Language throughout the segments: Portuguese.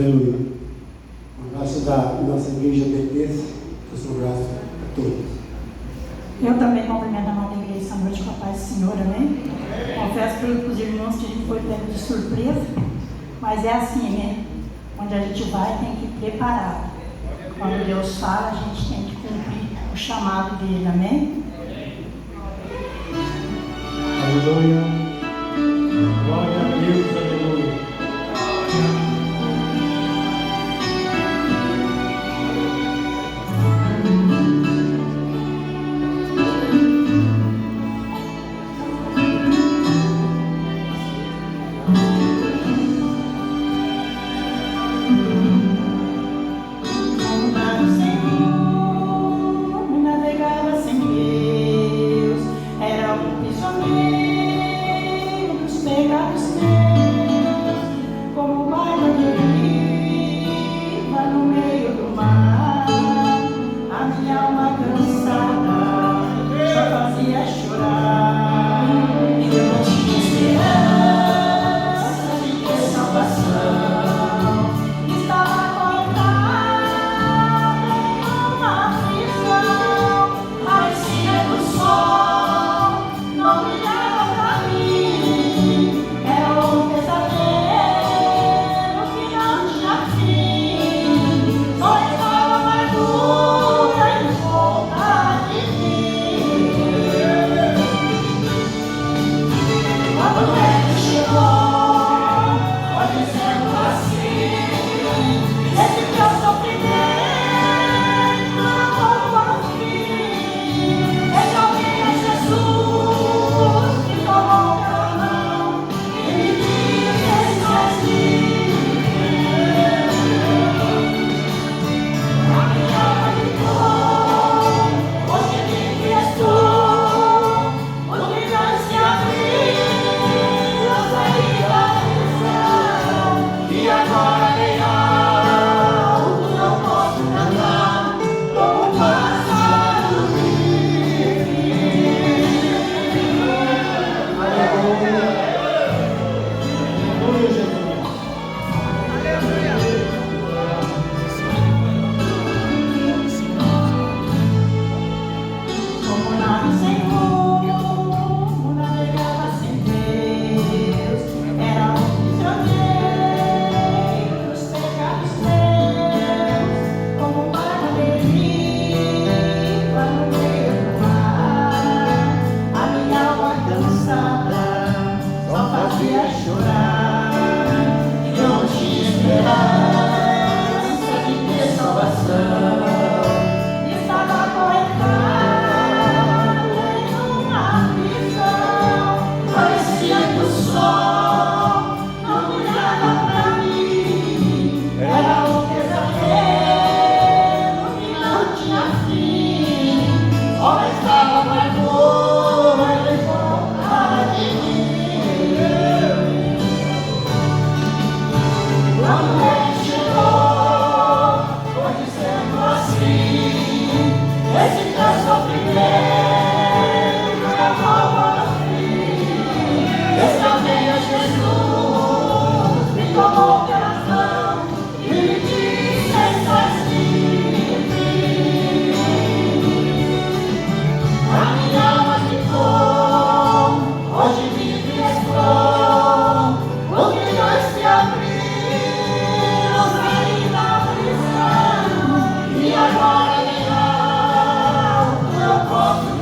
Aleluia. Um abraço da nossa igreja Betesda. Eu sou grato a todos. Eu também cumprimento a amada igreja essa noite com a paz do Senhor, amém? Confesso para os irmãos que a gente foi pego de surpresa, mas é assim, né? Onde a gente vai tem que ir preparado. Quando Deus fala, a gente tem que cumprir o chamado dele, amém? Aleluia. Glória a Deus, aleluia. Agora, legal, eu posso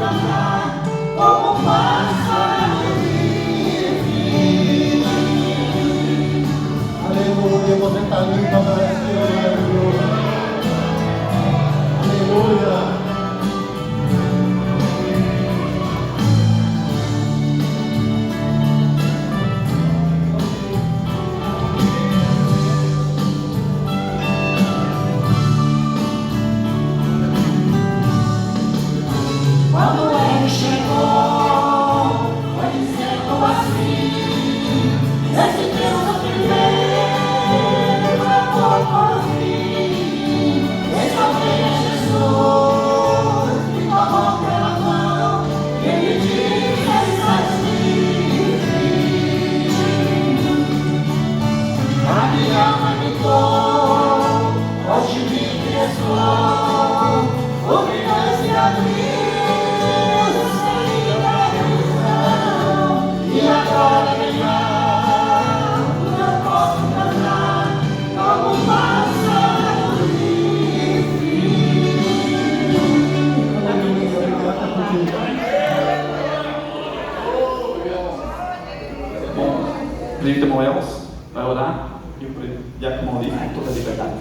Presbítero Moelos vai orar e o diácono Maurício com toda a liberdade.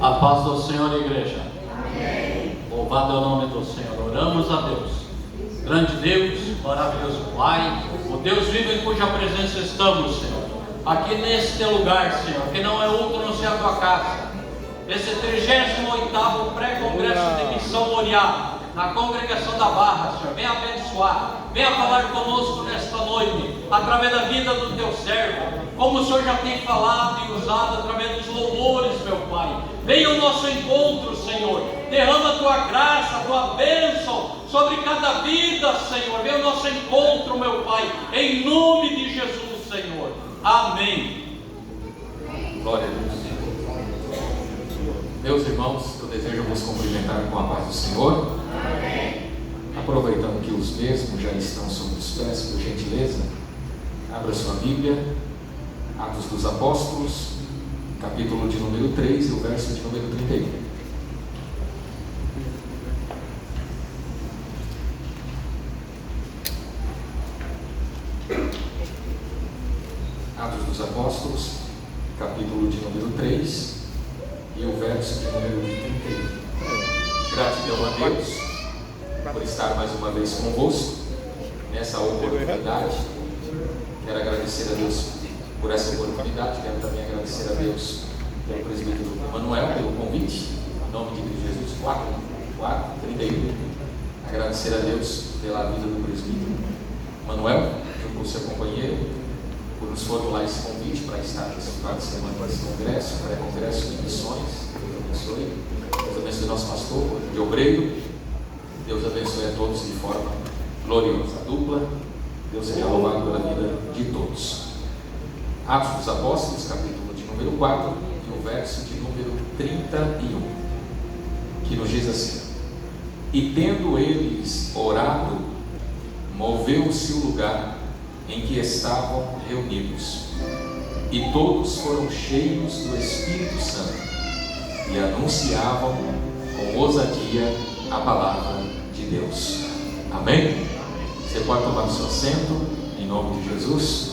A paz do Senhor, igreja. Amém. Louvado é o nome do Senhor. Oramos a Deus. Grande Deus, maravilhoso Pai, o Deus vivo em cuja presença estamos, Senhor. Aqui neste lugar, Senhor, que não é outro não ser a tua casa. Esse 38º pré-congresso de missão Moriá, na congregação da Barra, Senhor. Venha abençoar, venha falar conosco nesta noite, através da vida do teu servo, como o Senhor já tem falado e usado através dos louvores, meu Pai. Venha ao nosso encontro, Senhor. Derrama a tua graça, a tua bênção sobre cada vida, Senhor. Venha ao nosso encontro, meu Pai, em nome de Jesus, Senhor. Amém. Glória a Deus. Meus irmãos, eu desejo vos cumprimentar com a paz do Senhor. Amém. Aproveitando que os mesmos já estão sobre os pés, por gentileza, abra sua Bíblia, Atos dos Apóstolos, capítulo de número 3 e o verso de número 31. Atos dos Apóstolos, capítulo de número 3 e o verso de número 31. Gratidão a Deus por estar mais uma vez convosco nessa oportunidade. Quero agradecer a Deus por essa oportunidade. Quero também agradecer a Deus pelo presbítero Manuel, pelo convite, em nome de Cristo Jesus. 31. Agradecer a Deus pela vida do presbítero Manuel, junto com o seu companheiro, por nos formular esse convite para estar nesse final de semana nesse congresso, pré-congresso de missões. Deus abençoe. Deus abençoe nosso pastor de obreiro. Deus abençoe a todos de forma gloriosa. A dupla, Deus seja louvado pela vida de todos. Atos dos Apóstolos, capítulo de número 4 e o verso de número 31, que nos diz assim: E tendo eles orado, moveu-se o lugar em que estavam reunidos, e todos foram cheios do Espírito Santo e anunciavam com ousadia a palavra de Deus. Amém? Você pode tomar o seu assento, em nome de Jesus.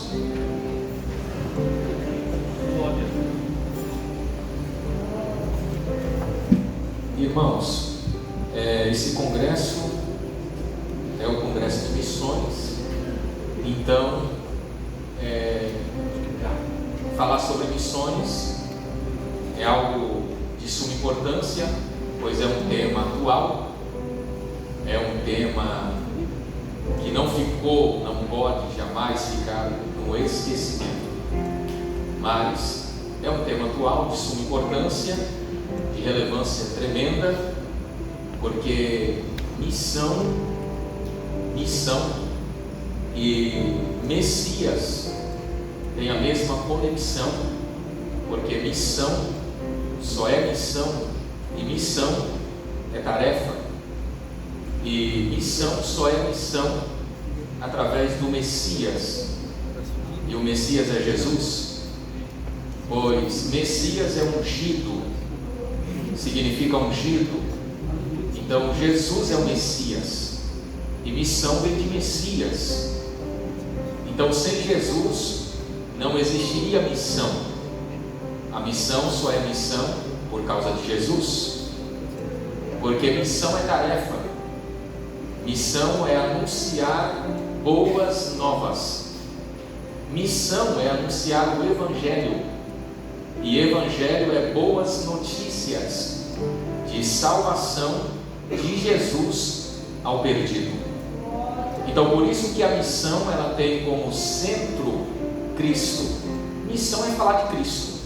Irmãos, esse congresso é o congresso de missões. Então, falar sobre missões é algo de suma importância, pois é um tema atual, é um tema que não pode jamais ficar no esquecimento, mas é um tema atual de suma importância, de relevância tremenda, porque missão e Messias têm a mesma conexão, porque missão só é missão, e missão é tarefa, e missão só é missão através do Messias, e o Messias é Jesus, pois Messias é ungido, significa ungido. Então Jesus é o Messias, e missão vem de Messias. Então sem Jesus não existiria missão. A missão só é missão por causa de Jesus, porque missão é tarefa, missão é anunciar boas novas, missão é anunciar o Evangelho, e Evangelho é boas notícias de salvação de Jesus ao perdido. Então por isso que a missão ela tem como centro Cristo. Missão é falar de Cristo,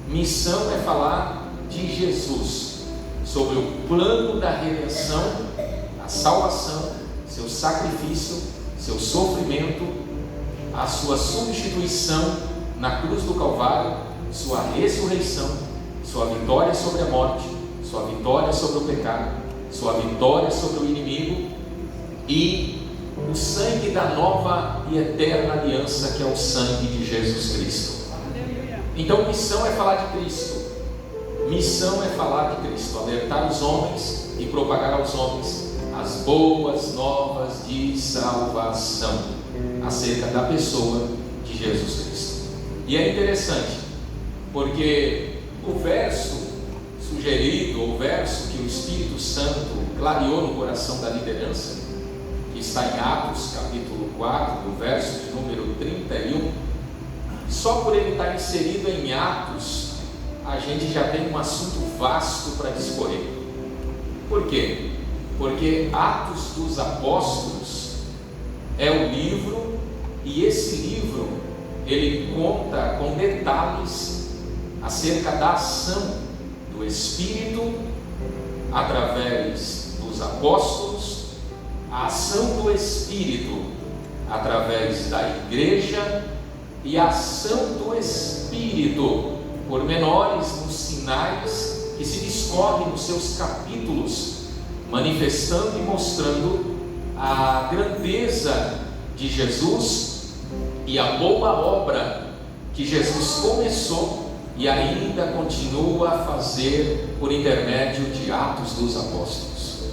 missão é falar de Jesus, sobre o plano da redenção, a salvação, seu sacrifício, seu sofrimento, a sua substituição na cruz do Calvário, sua ressurreição sua vitória sobre a morte, sua vitória sobre o pecado, sua vitória sobre o inimigo e o sangue da nova e eterna aliança, que é o sangue de Jesus Cristo. Então, missão é falar de Cristo. Missão é falar de Cristo, alertar os homens e propagar aos homens as boas novas de salvação acerca da pessoa de Jesus Cristo. E é interessante, porque o verso sugerido, o verso que o Espírito Santo clareou no coração da liderança, que está em Atos capítulo 4, o verso de número 31, só por ele estar inserido em Atos, a gente já tem um assunto vasto para discorrer. Por quê? Porque Atos dos Apóstolos é o livro, e esse livro ele conta com detalhes acerca da ação do Espírito através dos apóstolos, a ação do Espírito através da igreja e a ação do Espírito pormenores nos sinais que se discorrem nos seus capítulos, manifestando e mostrando a grandeza de Jesus e a boa obra que Jesus começou e ainda continua a fazer por intermédio de Atos dos Apóstolos.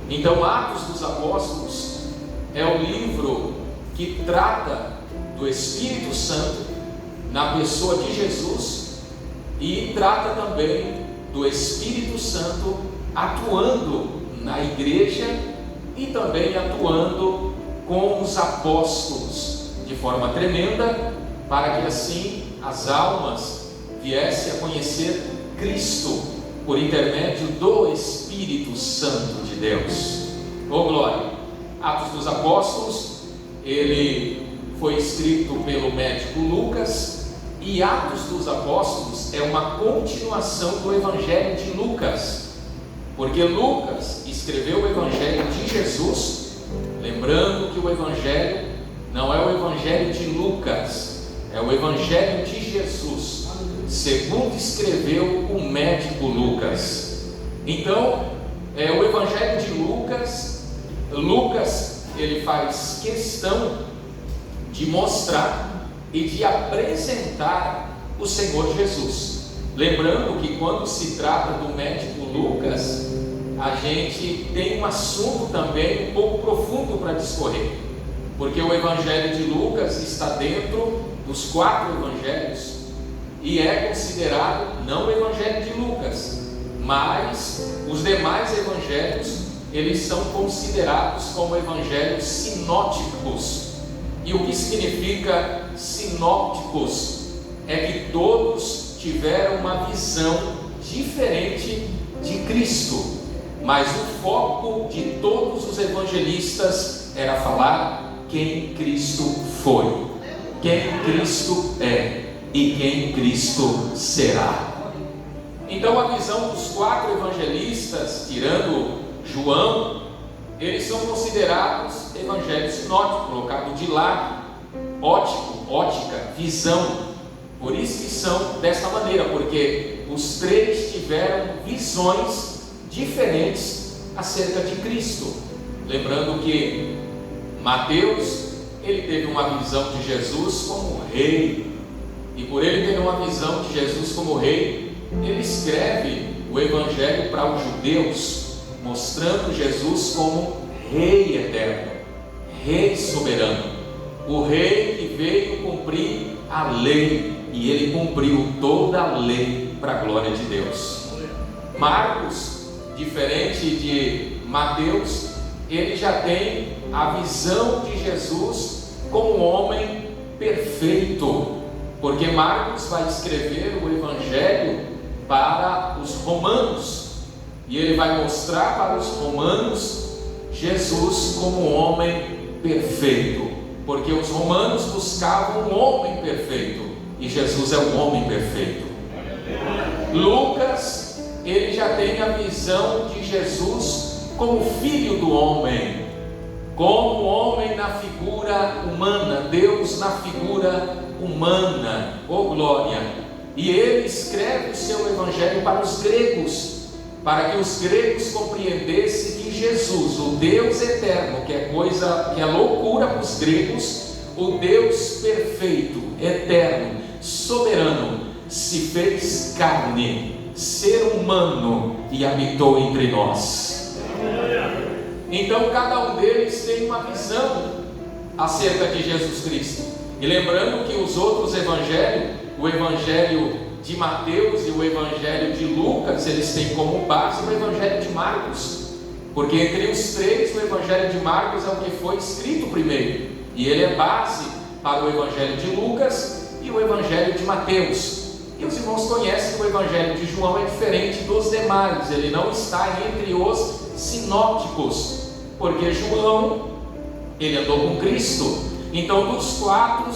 Então, Atos dos Apóstolos é o livro que trata do Espírito Santo na pessoa de Jesus e trata também do Espírito Santo atuando na igreja e também atuando com os apóstolos de forma tremenda, para que assim as almas viessem a conhecer Cristo por intermédio do Espírito Santo de Deus. Oh glória! Atos dos Apóstolos, ele foi escrito pelo médico Lucas, e Atos dos Apóstolos é uma continuação do Evangelho de Lucas, porque Lucas escreveu o Evangelho de Jesus, lembrando que o Evangelho não é o Evangelho de Lucas, é o Evangelho de Jesus, segundo escreveu o médico Lucas. Então, o Evangelho de Lucas, ele faz questão de mostrar e de apresentar o Senhor Jesus. Lembrando que quando se trata do médico Lucas, a gente tem um assunto também um pouco profundo para discorrer, porque o Evangelho de Lucas está dentro dos 4 evangelhos e é considerado não o Evangelho de Lucas, mas os demais evangelhos, eles são considerados como evangelhos sinóticos. E o que significa sinópticos? É que todos tiveram uma visão diferente de Cristo, mas o foco de todos os evangelistas era falar quem Cristo foi, quem Cristo é e quem Cristo será. Então a visão dos 4 evangelistas, tirando João, eles são considerados evangelhos sinóticos, colocado de lado, ótica, visão. Por isso que são dessa maneira, porque os 3 tiveram visões diferentes acerca de Cristo. Lembrando que Mateus, ele teve uma visão de Jesus como rei, e por ele ter uma visão de Jesus como rei, ele escreve o evangelho para os judeus, mostrando Jesus como Rei eterno, Rei soberano, o Rei que veio cumprir a lei, e ele cumpriu toda a lei para a glória de Deus. Marcos, diferente de Mateus, ele já tem a visão de Jesus como homem perfeito, porque Marcos vai escrever o evangelho para os romanos, e ele vai mostrar para os romanos Jesus como homem perfeito, porque os romanos buscavam um homem perfeito, e Jesus é um homem perfeito. Lucas, ele já tem a visão de Jesus como filho do homem, como homem na figura humana, Deus na figura humana, oh glória! E ele escreve o seu evangelho para os gregos, para que os gregos compreendessem que Jesus, o Deus eterno, que é loucura para os gregos, o Deus perfeito, eterno, soberano, se fez carne, ser humano, e habitou entre nós. Então cada um deles tem uma visão acerca de Jesus Cristo. E lembrando que os outros evangelhos, o evangelho de Mateus e o evangelho de Lucas, eles têm como base o evangelho de Marcos, porque entre os três o evangelho de Marcos é o que foi escrito primeiro, e ele é base para o evangelho de Lucas e o evangelho de Mateus. E os irmãos conhecem que o evangelho de João é diferente dos demais, ele não está entre os sinópticos, porque João, ele andou com Cristo. Então dos quatro,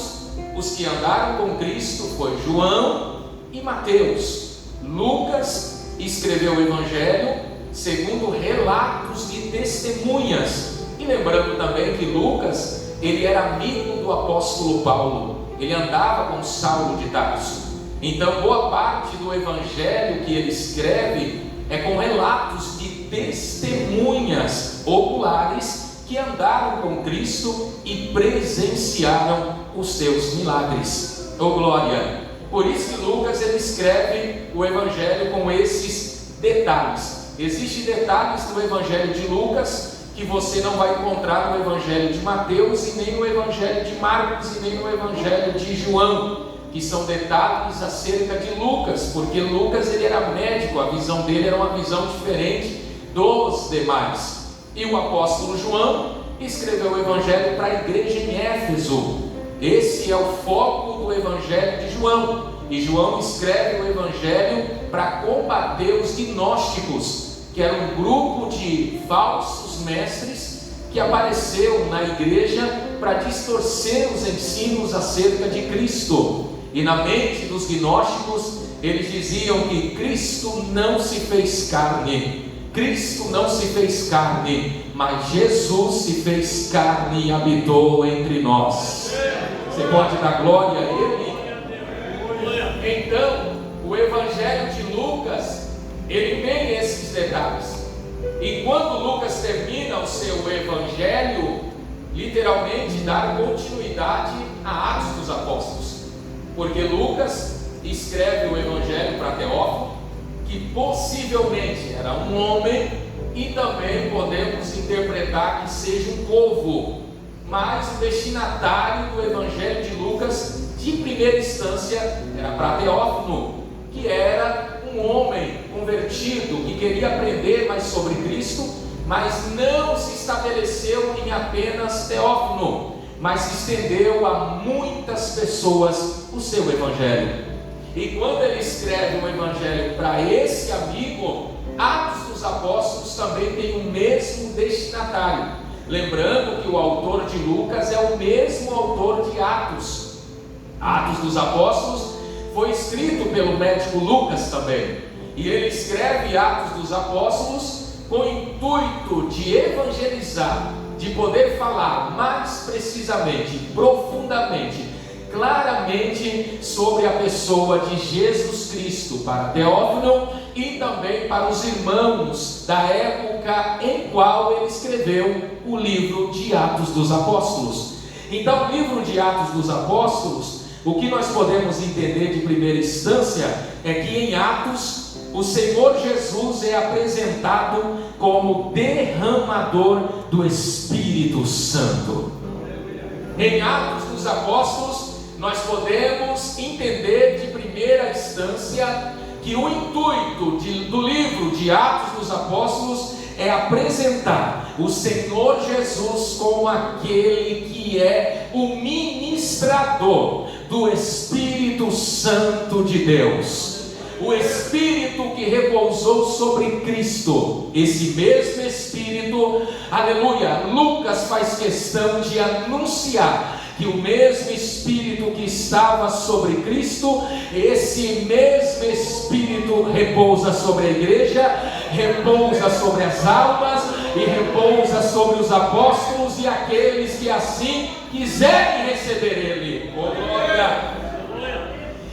os que andaram com Cristo foi João e Mateus. Lucas escreveu o evangelho segundo relatos de testemunhas. E lembrando também que Lucas, ele era amigo do apóstolo Paulo, ele andava com Saulo de Tarso. Então boa parte do evangelho que ele escreve é com relatos de testemunhas oculares que andaram com Cristo e presenciaram os seus milagres. Oh glória! Por isso que Lucas ele escreve o evangelho com esses detalhes. Existem detalhes no evangelho de Lucas que você não vai encontrar no evangelho de Mateus, e nem no evangelho de Marcos, e nem no evangelho de João, que são detalhes acerca de Lucas, porque Lucas ele era médico, a visão dele era uma visão diferente dos demais. E o apóstolo João escreveu o evangelho para a igreja em Éfeso. Esse é o foco do evangelho de João. E João escreve o evangelho para combater os gnósticos, que era um grupo de falsos mestres que apareceu na igreja para distorcer os ensinos acerca de Cristo. E na mente dos gnósticos, eles diziam que Cristo não se fez carne. Cristo não se fez carne, mas Jesus se fez carne e habitou entre nós. Você pode dar glória a Ele? Então, o evangelho de Lucas, ele tem esses detalhes. E quando Lucas termina o seu evangelho, literalmente dá continuidade a Atos dos Apóstolos, porque Lucas escreve o evangelho para Teófilo, que possivelmente era um homem, e também podemos interpretar que seja um povo, mas o destinatário do evangelho de Lucas, de primeira instância, era para Teófilo, que era um homem convertido, que queria aprender mais sobre Cristo, mas não se estabeleceu em apenas Teófilo, mas se estendeu a muitas pessoas o seu evangelho. E quando ele escreve um evangelho para esse amigo, Atos dos Apóstolos também tem o mesmo destinatário. Lembrando que o autor de Lucas é o mesmo autor de Atos. Atos dos Apóstolos foi escrito pelo médico Lucas também. E ele escreve Atos dos Apóstolos com o intuito de evangelizar, de poder falar mais precisamente, profundamente, claramente sobre a pessoa de Jesus Cristo para Teófilo e também para os irmãos da época em qual ele escreveu o livro de Atos dos Apóstolos. Então, o livro de Atos dos Apóstolos, o que nós podemos entender de primeira instância é que em Atos o Senhor Jesus é apresentado como derramador do Espírito Santo. Em Atos dos Apóstolos nós podemos entender de primeira instância que o intuito do livro de Atos dos Apóstolos é apresentar o Senhor Jesus como aquele que é o ministrador do Espírito Santo de Deus. O Espírito que repousou sobre Cristo, esse mesmo Espírito, aleluia, Lucas faz questão de anunciar que o mesmo Espírito que estava sobre Cristo, esse mesmo Espírito repousa sobre a igreja, repousa sobre as almas e repousa sobre os apóstolos e aqueles que assim quiserem receber Ele. Glória!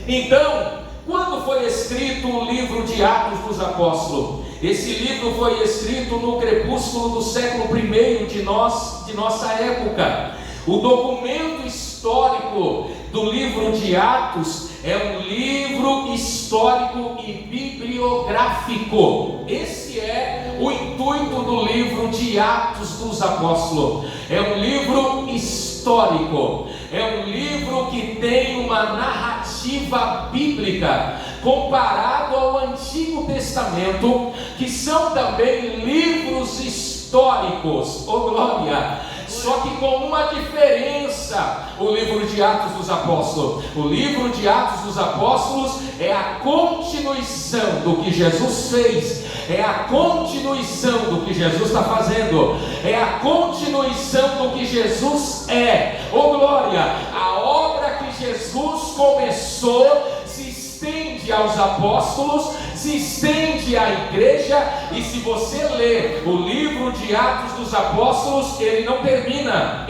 Então, Quando foi escrito o livro de Atos dos Apóstolos? Esse livro foi escrito no crepúsculo do século I de nossa época. O documento histórico do livro de Atos é um livro histórico e bibliográfico. Esse é o intuito do livro de Atos dos Apóstolos. É um livro histórico, é um livro que tem uma narrativa bíblica comparado ao Antigo Testamento, que são também livros históricos. Oh glória! Só que com uma diferença: o livro de Atos dos Apóstolos. O livro de Atos dos Apóstolos é a continuação do que Jesus fez, é a continuação do que Jesus está fazendo, é a continuação do que Jesus é. Oh glória! A obra que Jesus começou se estende aos apóstolos, se estende à igreja. E se você ler o livro de Atos dos Apóstolos, ele não termina.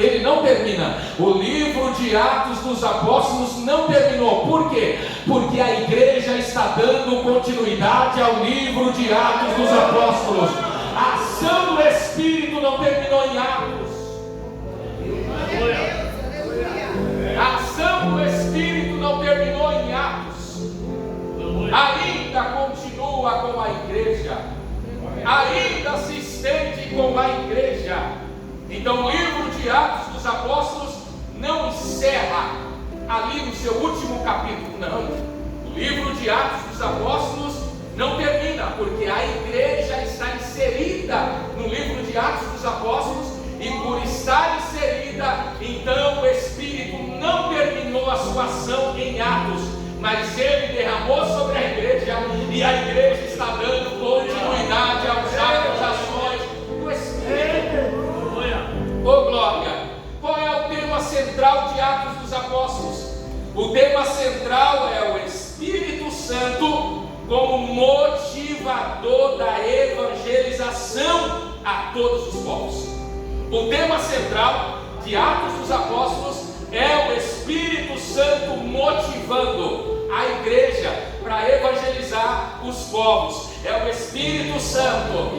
O livro de Atos dos Apóstolos não terminou. Por quê? Porque a igreja está dando continuidade ao livro de Atos dos Apóstolos. A ação do Espírito não terminou em Atos. A ação do Espírito não terminou em Atos. Ainda continua com a igreja, ainda se estende com a igreja. Então o livro de Atos dos Apóstolos não encerra ali no seu último capítulo, não. O livro de Atos dos Apóstolos não termina, porque a igreja está inserida no livro de Atos dos Apóstolos, e por estar inserida, então o Espírito não terminou a sua ação em Atos, mas ele derramou sobre a igreja, e a igreja está dando continuidade aos atos, ações do Espírito. Oh glória! Qual é o tema central de Atos dos Apóstolos? O tema central é o Espírito Santo como motivador da evangelização a todos os povos. O tema central de Atos dos Apóstolos é o Espírito Santo motivando a igreja para evangelizar os povos. É o Espírito Santo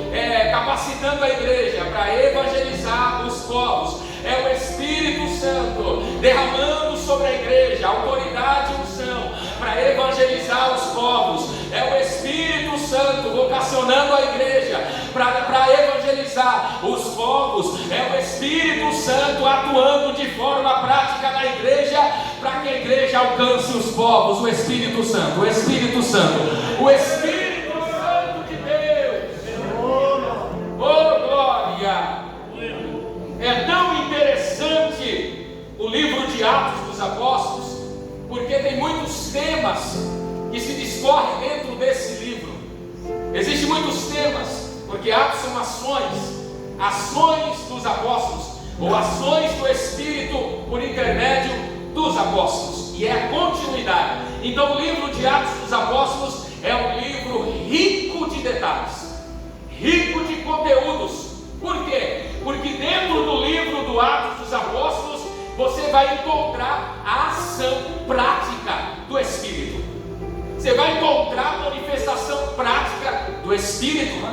capacitando a igreja para evangelizar os povos. É o Espírito Santo derramando sobre a igreja autoridade e unção para evangelizar os povos. É o Espírito Santo vocacionando a igreja para evangelizar os povos. É o Espírito Santo atuando de forma prática na igreja para que a igreja alcance os povos. O Espírito Santo, o Espírito Santo, o Espírito Santo de Deus. Oh glória! É tão interessante o livro de Atos dos Apóstolos, porque tem muitos temas que se discorrem dentro desse livro. Existem muitos temas, porque Atos são ações dos apóstolos, ou ações do Espírito por intermédio dos apóstolos, e é a continuidade. Então o livro de Atos dos Apóstolos é um livro rico de detalhes, rico de conteúdos. Por quê? Porque dentro do livro do Atos dos Apóstolos você vai encontrar a ação prática do Espírito. Você vai encontrar a manifestação prática do Espírito.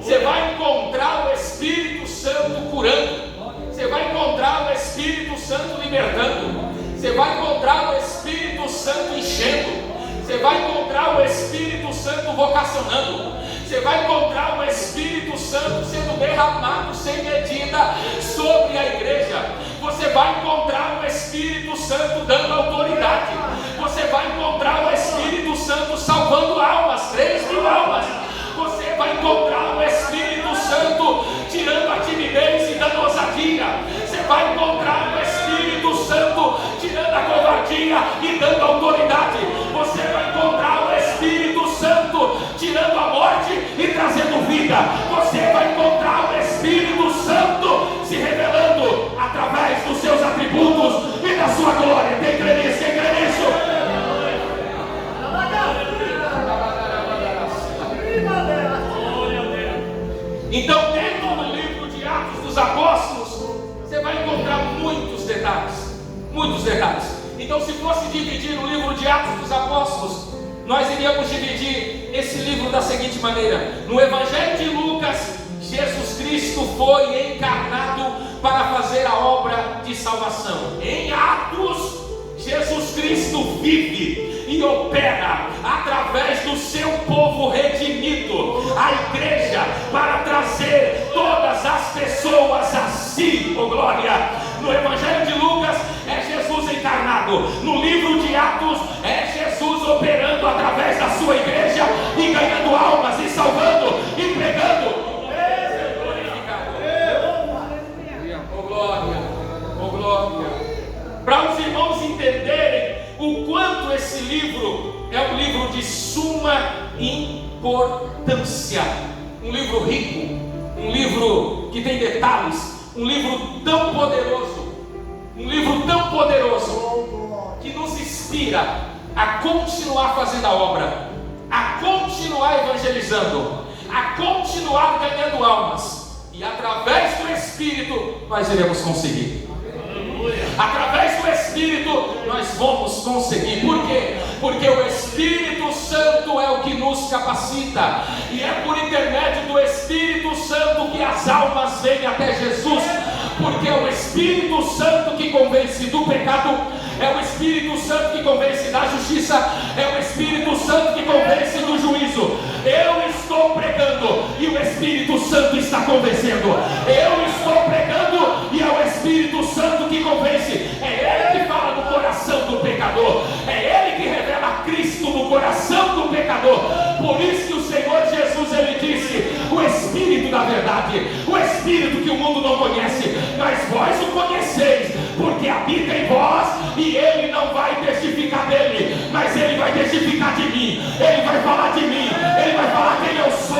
Você vai encontrar o Espírito Santo curando. Você vai encontrar o Espírito Santo libertando. Você vai encontrar o Espírito Santo enchendo. Você vai encontrar o Espírito Santo vocacionando. Você vai encontrar o Espírito Santo sendo derramado sem medida sobre a igreja. Você vai encontrar o Espírito Santo dando autoridade. Você vai encontrar o Espírito Santo salvando almas, 3.000 almas. Você vai encontrar o Espírito Santo tirando a timidez e dando ousadia. Você vai encontrar o Espírito Santo tirando a covardia e dando autoridade. Você vai encontrar o Espírito Santo tirando a morte e trazendo vida. Você vai encontrar o Espírito Santo se revelando através dos seus atributos e da sua glória. Quem crê nisso? Quem crê nisso? Então, dentro do livro de Atos dos Apóstolos, você vai encontrar muitos detalhes. Então, se fosse dividir o livro de Atos dos Apóstolos nós iríamos dividir esse livro da seguinte maneira: no Evangelho de Lucas, Jesus Cristo foi encarnado para fazer a obra de salvação. Em Atos, Jesus Cristo vive e opera através do seu povo redimido, a igreja, para trazer todas as pessoas a si. Oh glória! No Evangelho de Lucas é Jesus encarnado, no livro de Atos é Jesus operando através da sua igreja e ganhando almas e salvando e pregando. Oh glória! Para os irmãos entenderem o quanto esse livro é um livro de suma importância, um livro rico, um livro que tem detalhes, um livro tão poderoso, que nos inspira a continuar fazendo a obra, a continuar evangelizando, a continuar ganhando almas, e através do Espírito nós iremos conseguir. Através do Espírito nós vamos conseguir. Por quê? Porque o Espírito Santo é o que nos capacita, e é por intermédio do Espírito Santo que as almas vêm até Jesus. Porque é o Espírito Santo que convence do pecado, é o Espírito Santo que convence da justiça, é o Espírito Santo que convence do juízo. Eu estou pregando e o Espírito Santo está convencendo. Eu estou pregando e é o Espírito Santo que convence. É Ele que fala no coração do pecador, é Ele que revela Cristo no coração do pecador. Por isso que o Senhor Jesus, Ele disse: o Espírito da verdade, o Espírito que o mundo não conhece, mas vós o conheceis, porque habita em vós, e Ele não vai testificar dele, mas Ele vai testificar de mim. Ele vai falar de mim, Ele vai falar quem eu sou,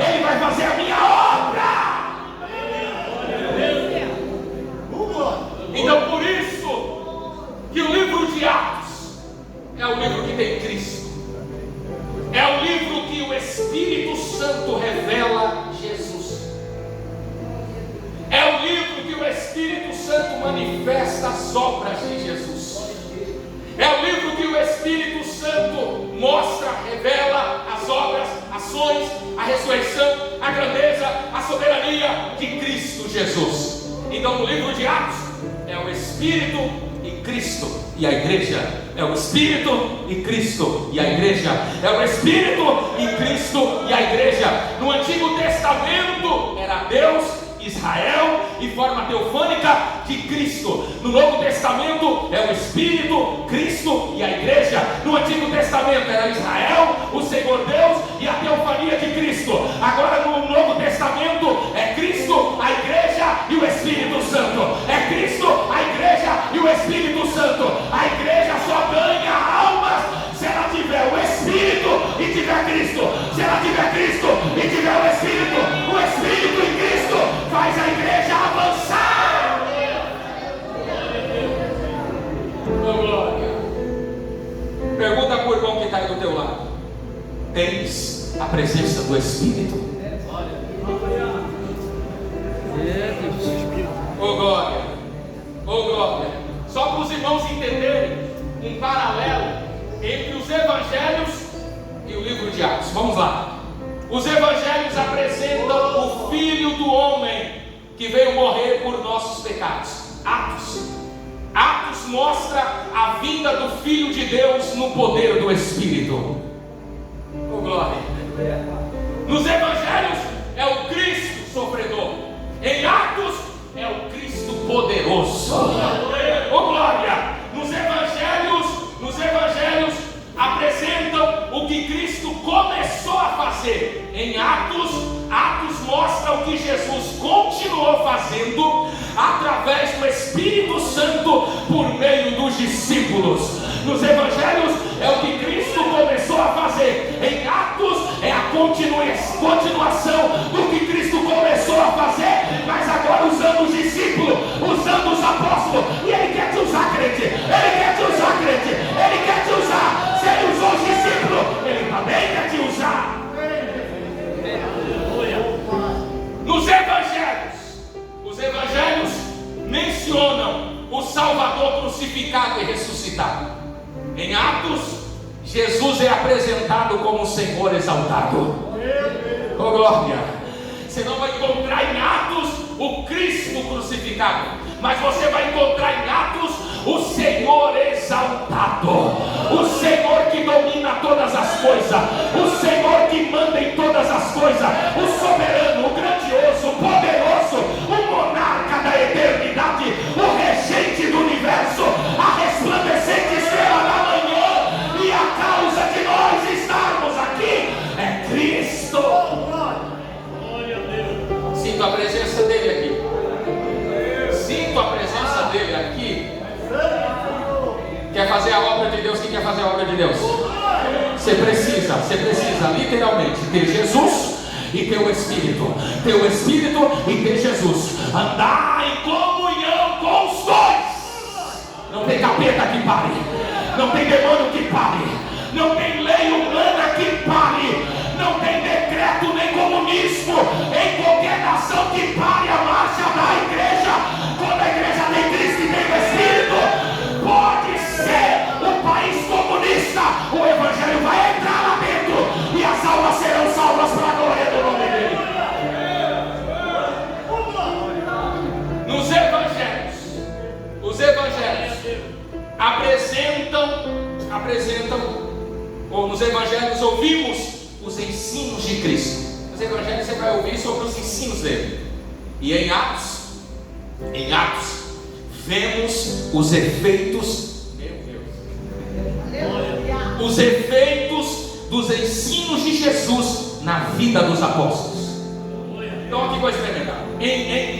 Ele vai fazer a minha obra. Então por isso que o livro de Atos é o livro que tem Cristo, é o livro que o Espírito Santo revela Jesus, é o livro que o Espírito Santo manifesta as obras de Jesus, é o livro que o Espírito Santo mostra, revela as obras, ações, a ressurreição, a grandeza, a soberania de Cristo Jesus. Então no livro de Atos é o Espírito e Cristo e a igreja, é o Espírito e Cristo e a igreja, é o Espírito e Cristo e a igreja. No Antigo Testamento era Deus, Israel e forma teofânica de Cristo. No Novo Testamento é o Espírito, Cristo e a igreja. No Antigo Testamento era Israel, o Senhor Deus e a teofania de Cristo. Agora no Novo Testamento é Cristo, a igreja e o Espírito Santo. É Cristo, a igreja e o Espírito Santo. A igreja só ganha almas se ela tiver o Espírito e tiver Cristo. Se ela tiver Cristo e tiver o Espírito e Cristo faz a igreja avançar. Oh glória! Pergunta para o irmão que está aí do teu lado: tens a presença do Espírito? Oh glória! Oh glória! Só para os irmãos entenderem um paralelo entre os evangelhos e o livro de Atos. Vamos lá. Os evangelhos apresentam o Filho do Homem que veio morrer por nossos pecados. Atos mostra a vinda do Filho de Deus no poder do Espírito. Oh glória! Nos evangelhos é o Cristo sofredor. Em Atos é o Cristo poderoso. Oh glória! Nos evangelhos apresentam o que Cristo começou a fazer. Em Atos mostra o que Jesus continuou fazendo através do Espírito Santo por meio dos discípulos. Nos evangelhos é o que Cristo começou a fazer. Em Atos é a continuação do que Cristo começou a fazer, mas agora usando os discípulos, usando os apóstolos. E Ele quer te usar, crente. Ele quer te usar, crente. Ele quer te usar. Se Ele usou os discípulos, Ele também quer te usar. Os evangelhos mencionam o Salvador crucificado e ressuscitado. Em Atos, Jesus é apresentado como o Senhor exaltado. Oh glória! Você não vai encontrar em Atos o Cristo crucificado, mas você vai encontrar em Atos o Senhor exaltado, o Senhor que domina todas as coisas, o Senhor que manda em todas as coisas, o soberano, o grandioso, o poderoso, o monarca da eternidade, o regente do universo, a resplandecente estrela da manhã, e a causa de nós estarmos aqui é Cristo. Sinto a presença dele aqui. Sinto a presença dele aqui. Quer fazer a obra de Deus? Quem quer fazer a obra de Deus? Você precisa literalmente ter Jesus e ter o Espírito. Ter o Espírito e ter Jesus. Andar em comunhão com os dois. Não tem capeta que pare. Não tem demônio que pare. Não tem lei humana que pare. Não tem decreto nem comunismo em qualquer nação que pare a marcha da igreja. Quando a igreja tem Cristo e tem o Espírito, pode ser o país comunista, o evangelho vai entrar lá dentro e as almas serão salvas para a glória do nome dele. Nos evangelhos, os evangelhos apresentam, ou nos evangelhos ouvimos os ensinos de Cristo. Nos evangelhos você vai ouvir sobre os ensinos dele. E em Atos vemos os efeitos, os efeitos dos ensinos de Jesus na vida dos apóstolos. Então aqui vou experimentar.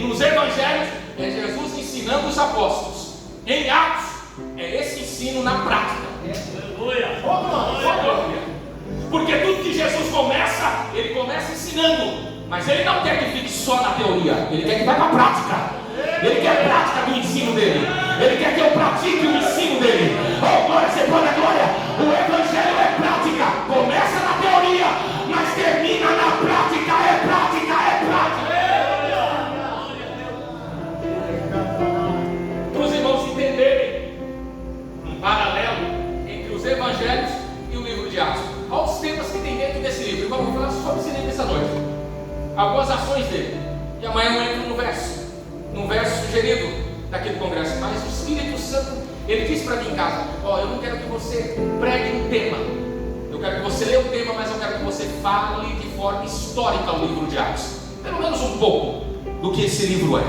Nos evangelhos é Jesus ensinando os apóstolos. Em Atos é esse ensino na prática. Porque tudo que Jesus começa, ele começa ensinando. Mas ele não quer que fique só na teoria. Ele quer que vá para a prática. Ele quer a prática do ensino dele. Ele quer que eu pratique o ensino dele. Oh glória, você pode a glória. O evangelho é prática. Começa na teoria, mas termina na prática. É prática, é prática. Para os irmãos entenderem um paralelo entre os evangelhos e o livro de Atos. Olha os temas que tem dentro desse livro. Vamos falar sobre esse livro essa noite. Algumas ações dele. E amanhã eu entro num verso sugerido daquele congresso. Mas o Espírito Santo, ele disse para mim em casa: eu não quero que você pregue um tema. Eu quero que você leia o tema, mas eu quero que você fale de forma histórica o livro de Atos. Pelo menos um pouco do que esse livro é.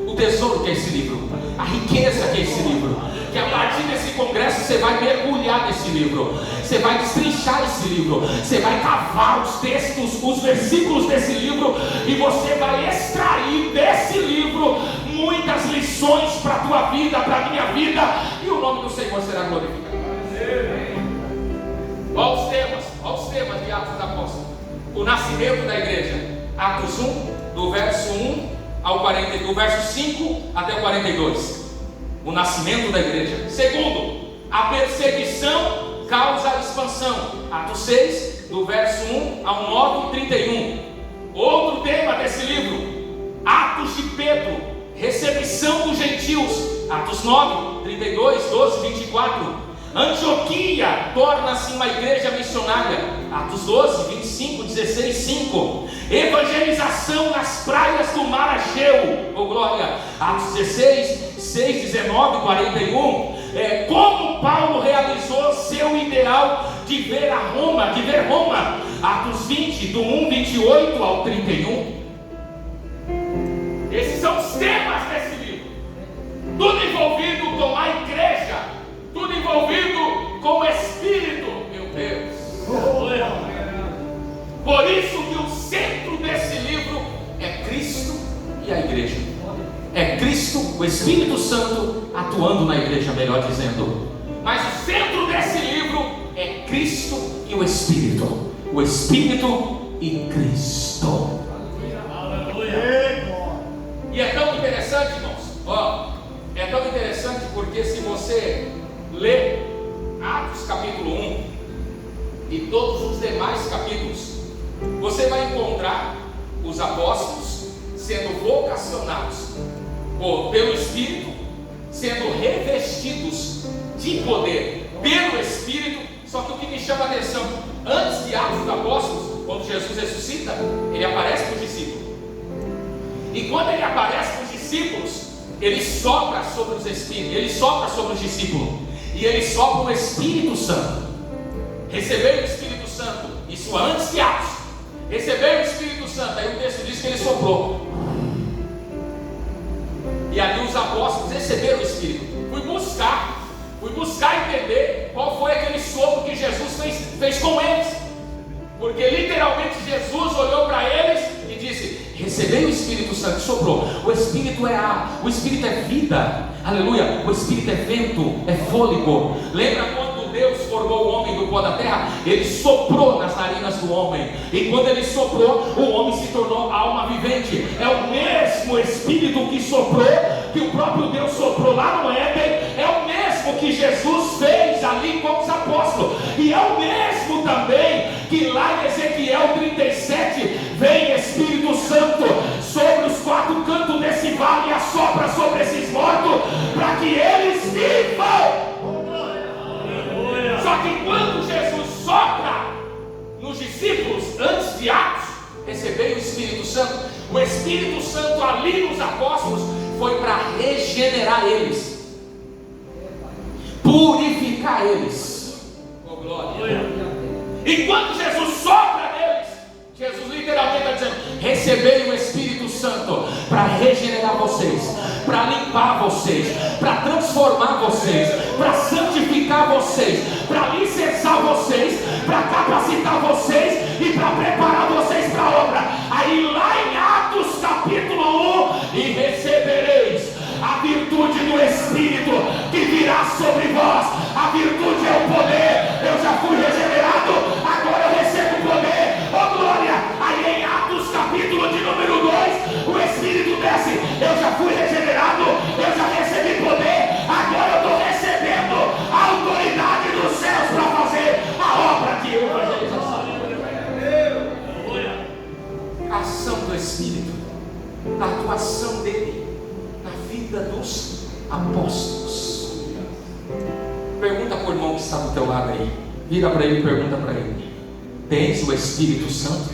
O tesouro que é esse livro. A riqueza que é esse livro. Que a partir desse congresso você vai mergulhar nesse livro. Você vai destrinchar esse livro. Você vai cavar os textos, os versículos desse livro. E você vai extrair desse livro muitas lições para a tua vida, para a minha vida. E o nome do Senhor será glorificado. Olha os temas de Atos dos Apóstolos. O nascimento da igreja. Atos 1, do verso 1 ao 40, do verso 5 até o 42. O nascimento da igreja. Segundo, a perseguição causa a expansão. Atos 6, do verso 1 ao 9 e 31. Outro tema desse livro, Atos de Pedro, recepção dos gentios. Atos 9, 32, 12, 24. Antioquia torna-se uma igreja missionária. Atos 12, 25, 16, 5. Evangelização nas praias do Mar Egeu. Oh glória. Atos 16, 6, 19, 41. Como Paulo realizou seu ideal de ver Roma. Atos 20, do 1, 28 ao 31. Esses são os temas desse livro. Tudo envolvido com a igreja. Tudo envolvido com o Espírito. Meu Deus. Por isso que o centro desse livro é Cristo e a igreja. É Cristo, o Espírito Santo atuando na igreja, melhor dizendo. Mas o centro desse livro é Cristo e o Espírito. O Espírito e Cristo. E é tão interessante, irmãos. É tão interessante porque se você lê Atos capítulo 1 e todos os demais capítulos, você vai encontrar os apóstolos sendo vocacionados pelo Espírito, sendo revestidos de poder pelo Espírito, Só que o que me chama a atenção, antes de Atos dos Apóstolos, quando Jesus ressuscita, ele aparece para os discípulos. E quando ele aparece para os discípulos, ele sopra sobre os espíritos, ele sopra sobre os discípulos, e ele sopra o Espírito Santo. Receberam o Espírito Santo, isso antes de Atos. Receberam o Espírito Santo, aí o texto diz que ele soprou. E ali os apóstolos receberam o Espírito. Fui buscar entender qual foi aquele sopro que Jesus fez com eles. Porque literalmente Jesus olhou para eles e disse: recebei o Espírito Santo, soprou. O Espírito é ar, o Espírito é vida, aleluia. O Espírito é vento, é fôlego. Lembra quando Deus formou o homem do pó da terra? Ele soprou nas narinas do homem, e quando ele soprou, o homem se tornou alma vivente. É o mesmo Espírito que soprou, que o próprio Deus soprou lá no Éden, é o mesmo que Jesus fez ali com os apóstolos, e é o mesmo também que lá em Ezequiel 37 vem Espírito Santo sobre os quatro cantos desse vale e assopra sobre esses mortos para que eles vivam. Só que quando Jesus sopra nos discípulos antes de Atos, receber o Espírito Santo, o Espírito Santo ali nos apóstolos foi para regenerar eles, purificar eles. Oh, glória. E quando Jesus sopra neles, Jesus literalmente está dizendo: recebei o Espírito Santo para regenerar vocês, para limpar vocês, para transformar vocês, para santificar vocês, para licenciar vocês, para capacitar vocês e para preparar vocês para a obra. Aí lá em Atos capítulo 1: e recebereis a virtude do Espírito que virá sobre vós. A virtude é o poder. Eu já fui regenerado, agora eu recebo poder. Oh glória! Aí em Atos capítulo de número 2, o Espírito desce. Eu já fui regenerado, eu já recebi poder, agora eu estou recebendo a autoridade dos céus para fazer a obra de evangelização. A ação do Espírito, a atuação dele na vida dos apóstolos. Pergunta para o irmão que está do teu lado aí, vira para ele e pergunta para ele: tens o Espírito Santo?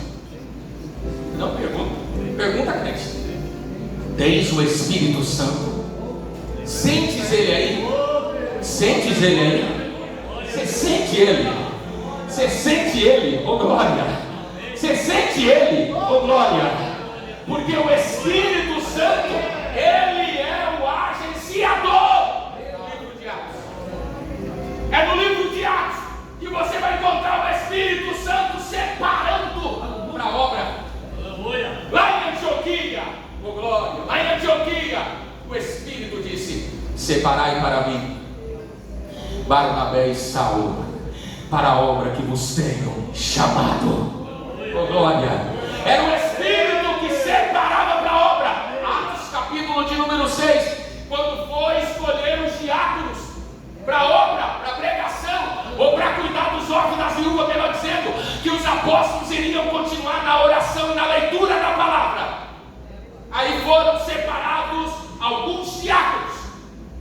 Não pergunta crente. Tens o Espírito Santo? Sentes ele aí? Sentes ele aí? Você sente ele? Você sente ele? Oh glória! Você sente ele? Oh glória! Porque o Espírito Santo, ele é o agenciador. É no livro de Atos que você vai encontrar o Espírito Santo separando para a obra. Lá em Antioquia, oh glória, lá em Antioquia, o Espírito disse: separai para mim Barnabé e Saulo para a obra que vos tenho chamado. Oh glória! Era o Espírito que separava para a obra. Atos capítulo de número 6, quando foi escolher os diáconos para a obra, para a pregação, ou para cuidar dos órfãos das viúvas, melhor dizendo, que os apóstolos iriam continuar na oração e na leitura da palavra. Aí foram separados alguns diáconos,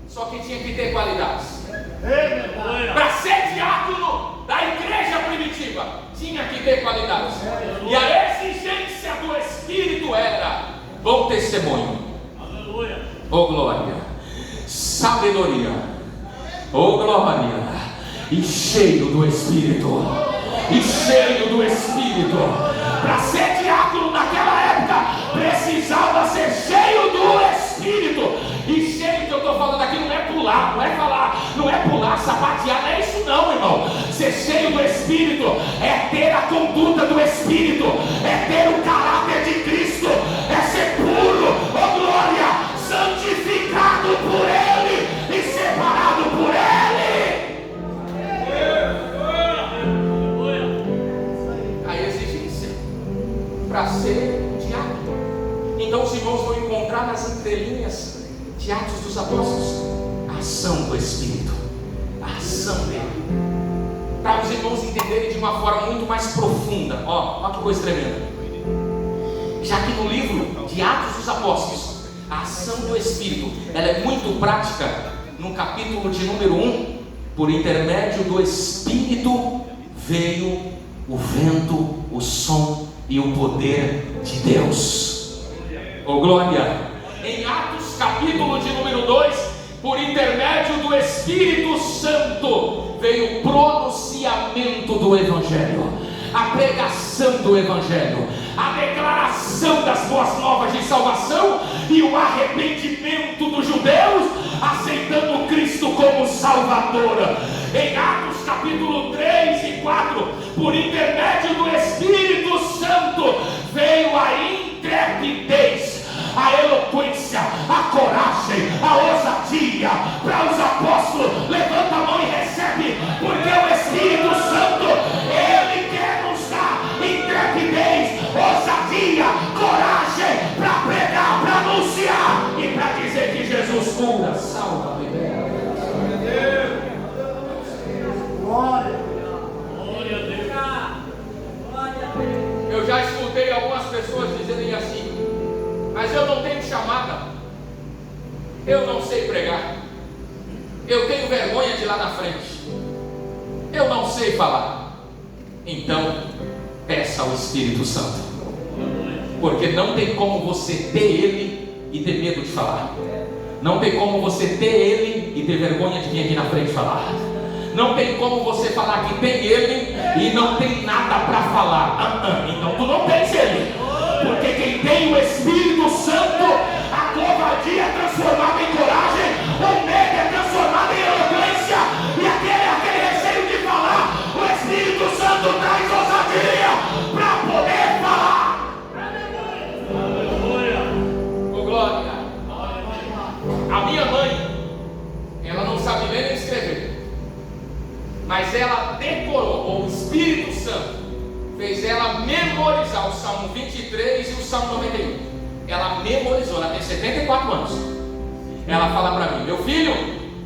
só que tinha que ter qualidades. Para ser diácono da igreja primitiva, tinha que ter qualidades. E a exigência do Espírito era bom testemunho, oh glória, sabedoria, oh glória, e cheio do Espírito, e cheio do Espírito. Para ser diácono naquela época, precisava ser cheio do Espírito. E cheio que eu estou falando aqui não é pular, não é falar, não é pular, sapatear, não é isso não, irmão. Ser cheio do Espírito é ter a conduta do Espírito, é ter o caráter de Cristo, é ser puro, oh glória, santificado por Ele e separado por Ele. A exigência para ser diácono. Então os irmãos vão encontrar nas entrelinhas de Atos dos Apóstolos a ação do Espírito, a ação dele, para os irmãos entenderem de uma forma muito mais profunda. Ó que coisa tremenda. Já que no livro de Atos dos Apóstolos a ação do Espírito ela é muito prática no capítulo de número 1, por intermédio do Espírito, veio o vento, o som e o poder de Deus. Oh glória! Em Atos capítulo de número 2, por intermédio do Espírito Santo, veio o pronunciamento do Evangelho, a pregação do Evangelho, a declaração das boas novas de salvação e o arrependimento dos judeus, aceitando Cristo como Salvador. Em Atos capítulo 3 e 4, por intermédio do Espírito Santo, veio a intrepidez, a eloquência, a coragem, a ousadia para os apóstolos. Levanta a mão e recebe, porque o Espírito Santo, Ele quer nos dar intrepidez, ousadia, coragem para pregar, para anunciar e para dizer que Jesus cura, salva, libera. Eu já escutei algumas pessoas dizerem assim: mas eu não tenho chamada, eu não sei pregar, eu tenho vergonha de ir lá na frente, eu não sei falar. Então, peça ao Espírito Santo, porque não tem como você ter Ele e ter medo de falar. Não tem como você ter Ele e ter vergonha de vir aqui na frente falar. Não tem como você falar que tem Ele e não tem nada para falar. Então tu não tens Ele, porque quem tem o Espírito Santo, a covardia é transformada em coragem, o medo é transformado em eloquência, e aquele receio de falar, o Espírito Santo traz ousadia para poder falar. Oh glória! A minha mãe, ela não sabe ler nem escrever, mas ela decorou, ou o Espírito Santo fez ela memorizar o Salmo 23 e o Salmo 91. Ela memorizou, ela tem 74 anos. Ela fala para mim: meu filho,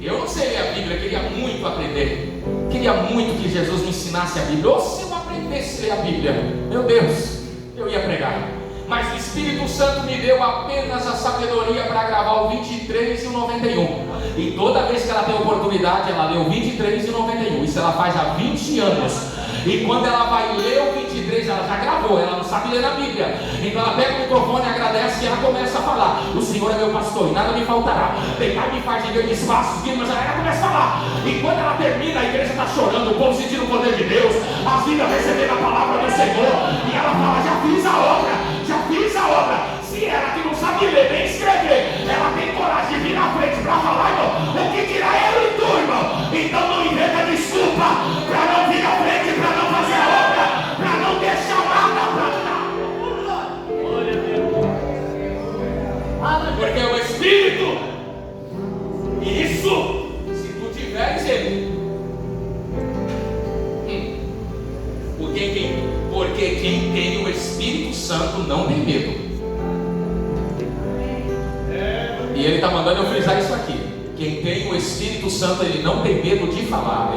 eu não sei ler a Bíblia, queria muito aprender, queria muito que Jesus me ensinasse a Bíblia. Ou se eu aprendesse a ler a Bíblia, meu Deus, eu ia pregar. Mas o Espírito Santo me deu apenas a sabedoria para gravar o 23 e o 91. E toda vez que ela tem oportunidade, ela lê o 23 e o 91. Isso ela faz há 20 anos. E quando ela vai ler o 23, ela já gravou, ela não sabe ler na Bíblia. Então ela pega o microfone, agradece e ela começa a falar: o Senhor é meu pastor e nada me faltará, deitar me faz viver de espaços, mas ela começa a falar. E quando ela termina, a igreja está chorando, o povo sentindo o poder de Deus, as vidas recebendo a palavra do Senhor. E ela fala: já fiz a obra, já fiz a obra. Se ela que não sabe ler nem escrever, ela tem coragem de vir na frente para falar, irmão, o que dirá eu e tu, irmão? Então não inventa desculpa para não vir à frente, para não fazer a obra, para não ter chamada para dar. Porque é o Espírito, e isso, se tu tiveres Ele. Porque quem tem o Espírito Santo não tem medo. E ele está mandando eu frisar isso aqui: quem tem o Espírito Santo, ele não tem medo de falar.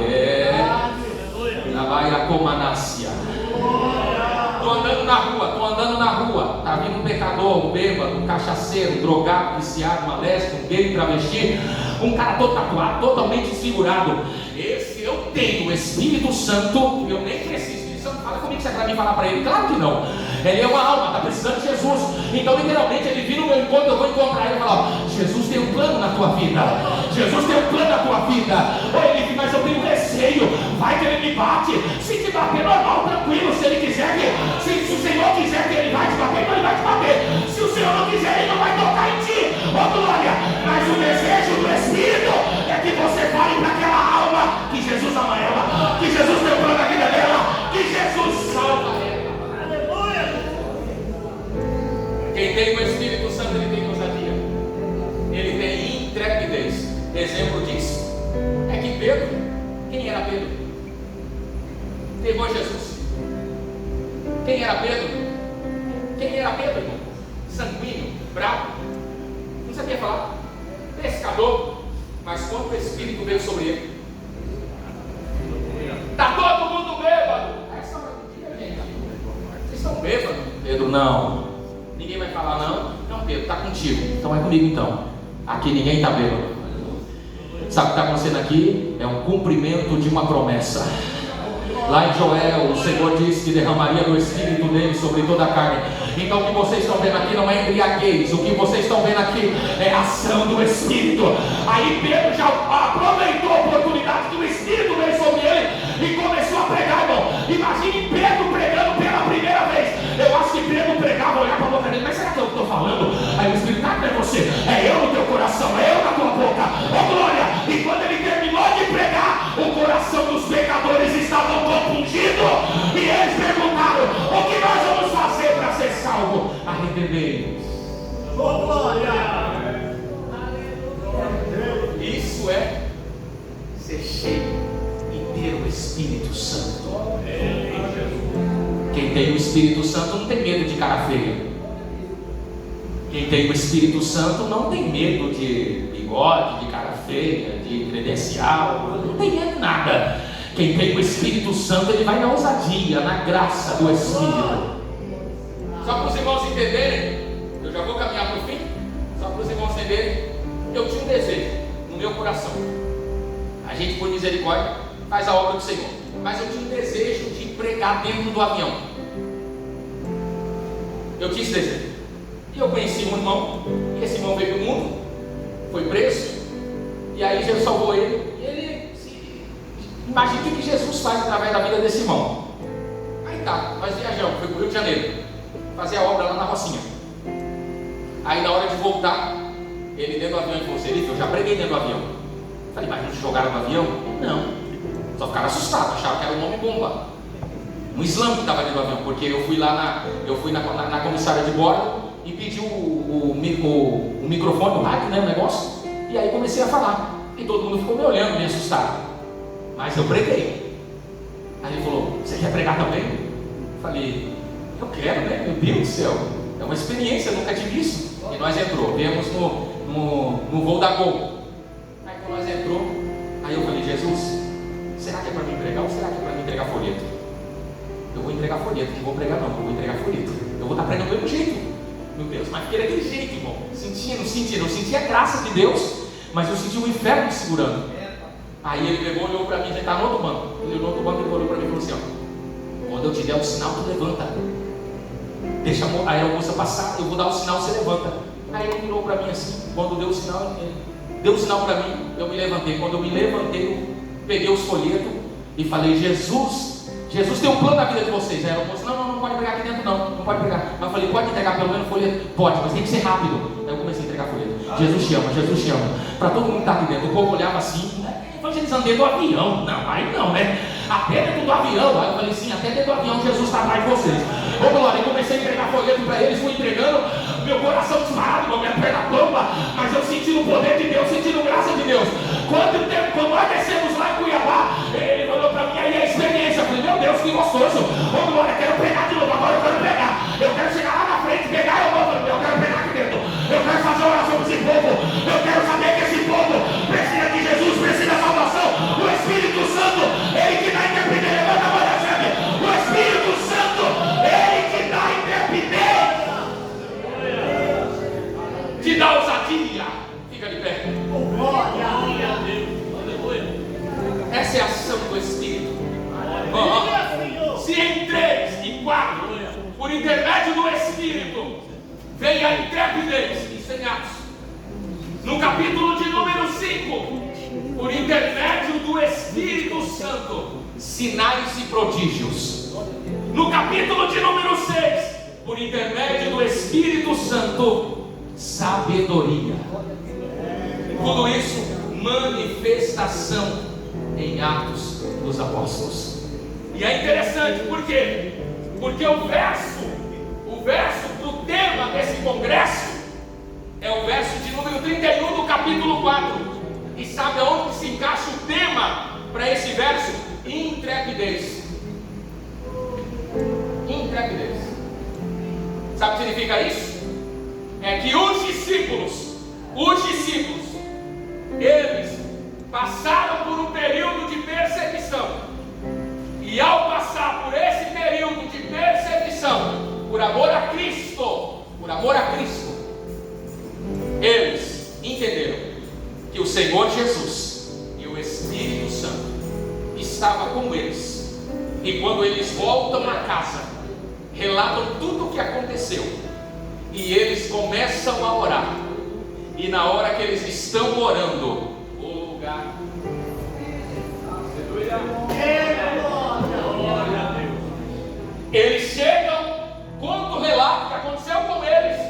Estou andando na rua, está vindo um pecador, um bêbado, um cachaceiro, um drogado, um viciado, uma lésbica, um gay, travesti, um cara todo tatuado, totalmente desfigurado. Esse eu tenho o Espírito Santo, eu nem preciso. Fala comigo, você vai me falar para ele? Claro que não. Ele é uma alma, está precisando de Jesus. Então literalmente ele vira no meu encontro, eu vou encontrar ele e falar: Jesus tem um plano na tua vida, Jesus tem um plano na tua vida. Ou ele diz: mas eu tenho receio, vai que ele me bate. Se te bater, normal, tranquilo. Se ele quiser se o Senhor quiser que ele vai te bater, então ele vai te bater. Se o Senhor não quiser, ele não vai tocar em ti. Oh glória! Mas o desejo do Espírito é que você fale para aquela alma que Jesus ama ela, que Jesus tem um plano na vida dela, que Jesus salva ela. Aleluia! Quem tem o Espírito Santo, ele tem ousadia, ele tem intrepidez. Exemplo disso é que Pedro, quem era Pedro? Negou Jesus. Quem era Pedro? Quem era Pedro, irmão? Sanguíneo, bravo, não sabia falar, pescador. Mas quando o Espírito veio sobre ele, está todo mundo bêbado. Essa hora do dia, gente, vocês estão bêbados? Pedro: não, ninguém vai falar não. Não, Pedro, está contigo, então vai comigo então. Aqui ninguém está bêbado. Sabe o que está acontecendo aqui? É um cumprimento de uma promessa. Lá em Joel, o Senhor disse que derramaria do Espírito dele sobre toda a carne. Então o que vocês estão vendo aqui não é embriaguez. O que vocês estão vendo aqui é a ação do Espírito. Aí Pedro já aproveitou a oportunidade que o Espírito veio sobre ele e começou a pregar, irmão. Imagine Pedro pregando pela primeira vez. Eu acho que Pedro pregava, olhar para a boca dele, mas será que eu estou falando? Aí o Espírito, não é você, é eu no teu coração, é eu na tua boca. Oh glória! E quando ele terminou de pregar, o coração dos pecadores estava compungido e eles perguntaram: o que nós vamos fazer para ser salvo? Arrependei-nos. Oh glória! Isso é ser cheio e ter o Espírito Santo. Quem tem o Espírito Santo não tem medo de cara feia. Quem tem o Espírito Santo não tem medo de bigode, de cara feia, de credencial, não tem medo de nada. Quem tem o Espírito Santo, ele vai na ousadia, na graça do Espírito. Só para os irmãos entenderem, eu já vou caminhar para o fim, só para os irmãos entenderem, eu tinha um desejo no meu coração. A gente, por misericórdia, faz a obra do Senhor, mas eu tinha um desejo de pregar dentro do avião. Eu tinha esse desejo. E eu conheci um irmão, e esse irmão veio do mundo, foi preso, e aí Jesus salvou ele. E ele, imagina o que Jesus faz através da vida desse irmão. Aí tá, nós viajamos, foi para o Rio de Janeiro, fazer a obra lá na Rocinha. Aí na hora de voltar, ele dentro do avião, ele falou: Serif, eu já preguei dentro do avião. Falei: mas não te jogaram no avião? Não, só ficaram assustados, acharam que era um nome bomba. Um islã que estava dentro do avião, porque eu fui lá na comissária de bordo e pedi o microfone, o rádio, né, o negócio, e aí comecei a falar, e todo mundo ficou me olhando, meio assustado, mas eu preguei. Aí ele falou: você quer pregar também? Eu falei: eu quero, né, meu Deus do céu, é uma experiência, eu nunca tive isso. E nós viemos no voo da Gol. Aí quando nós entrou, aí eu falei: Jesus, será que é para mim pregar ou será que é para mim entregar folheto? Eu vou entregar folheto, não vou pregar não, eu vou entregar folheto. Eu vou estar pregando do mesmo jeito. Meu Deus, mas porque daquele jeito, irmão. Não sentia a graça de Deus, mas eu sentia o inferno me segurando. Aí ele pegou, olhou para mim, ele está no outro banco. Ele olhou no outro banco e olhou para mim e falou assim: ó, quando eu te der o sinal, tu levanta. Deixa a aeromoça passar, eu vou dar o sinal, você levanta. Aí ele virou para mim assim, quando deu o sinal, ele deu o sinal para mim, eu me levantei. Quando eu me levantei, eu peguei os folhetos e falei: Jesus tem um plano na vida de vocês. Aí ela falou assim: não pode pregar aqui dentro não pode pregar. Mas eu falei: pode entregar pelo menos folheto? Pode, mas tem que ser rápido. Aí eu comecei a entregar folheto. Jesus te ama. Para todo mundo que está aqui dentro, o povo olhava assim, né? Evangelizando dentro do avião. Não, aí não, né? Até dentro do avião. Aí eu falei: sim, até dentro do avião Jesus está atrás de vocês. Ô glória, eu comecei a entregar folheto para eles, fui entregando, meu coração disparado, minha perna bamba, mas eu sentindo o poder de Deus, sentindo a graça de Deus. Quando nós descemos lá em Cuiabá, ele falou para mim aí a experiência. Eu falei: meu Deus, que gostoso. Ô glória, quero pregar de novo, agora eu quero pregar. Eu quero chegar lá na frente, pegar eu vou, eu quero pregar aqui dentro. Eu quero fazer oração para esse povo. Eu quero saber que esse povo precisa de Jesus, precisa da salvação. O Espírito Santo, ele que dá intrepidez, levanta a mão, recebe. O Espírito Santo, ele que dá intrepidez, te dá ousadia. Fica de pé. Essa é a ação do Espírito. Se em 3 e 4, por intermédio do Espírito, vem a intrepidez, isso em Atos. No capítulo de número 5, por intermédio do Espírito Santo, sinais e prodígios. No capítulo de número 6, por intermédio do Espírito Santo, sabedoria. Tudo isso, manifestação em Atos dos Apóstolos. E é interessante, por quê? Porque o verso do tema desse congresso é o verso de número 31 do capítulo 4. E sabe aonde se encaixa o tema para esse verso? Intrepidez. Intrepidez. Sabe o que significa isso? É que os discípulos, eles passaram por um período de perseguição. E ao passar por esse período de perseguição, por amor a Cristo, eles entenderam que o Senhor Jesus estava com eles. E quando eles voltam a casa, relatam tudo o que aconteceu. E eles começam a orar. E na hora que eles estão orando, o lugar... Eles chegam, contam o relato que aconteceu com eles.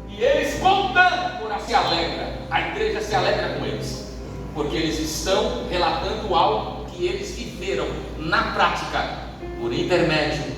E eles contando, por se alegra. A igreja se alegra com eles. Porque eles estão relatando algo que eles viveram na prática, por intermédio